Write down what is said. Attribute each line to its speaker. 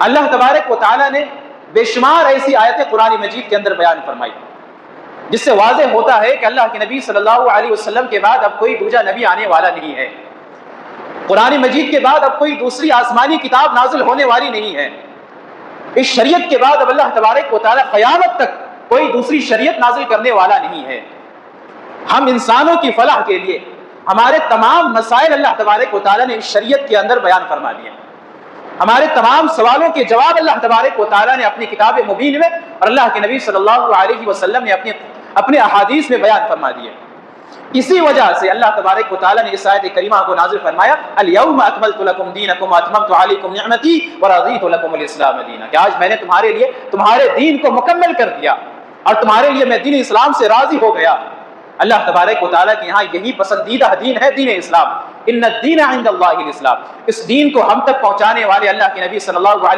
Speaker 1: اللہ تبارک و تعالیٰ نے بے شمار ایسی آیتیں قرآن مجید کے اندر بیان فرمائی جس سے واضح ہوتا ہے کہ اللہ کے نبی صلی اللہ علیہ وسلم کے بعد اب کوئی دوسرا نبی آنے والا نہیں ہے. قرآن مجید کے بعد اب کوئی دوسری آسمانی کتاب نازل ہونے والی نہیں ہے. اس شریعت کے بعد اب اللہ تبارک و تعالیٰ قیامت تک کوئی دوسری شریعت نازل کرنے والا نہیں ہے. ہم انسانوں کی فلاح کے لیے ہمارے تمام مسائل اللہ تبارک و تعالیٰ نے اس شریعت کے اندر بیان فرما دیے. ہمارے تمام سوالوں کے جواب اللہ تبارک و تعالیٰ نے اپنی کتاب مبین میں اور اللہ کے نبی صلی اللہ علیہ وسلم نے اپنے احادیث میں بیان فرما دیے. اسی وجہ سے اللہ تبارک و تعالیٰ نے اس آیت کریمہ کو نازل فرمایا الیوم اکملت لکم دینکم واتممت علیکم نعمتی ورضیت لکم الاسلام دینا، کہ آج میں نے تمہارے لیے تمہارے دین کو مکمل کر دیا اور تمہارے لیے میں دین اسلام سے راضی ہو گیا. اللہ تبارک و تعالیٰ کے یہاں یہی پسندیدہ دین ہے دین اسلام. ان الدین عند اللہ الاسلام. اس دین کو ہم تک پہنچانے والے اللہ کے نبی صلی اللہ علیہ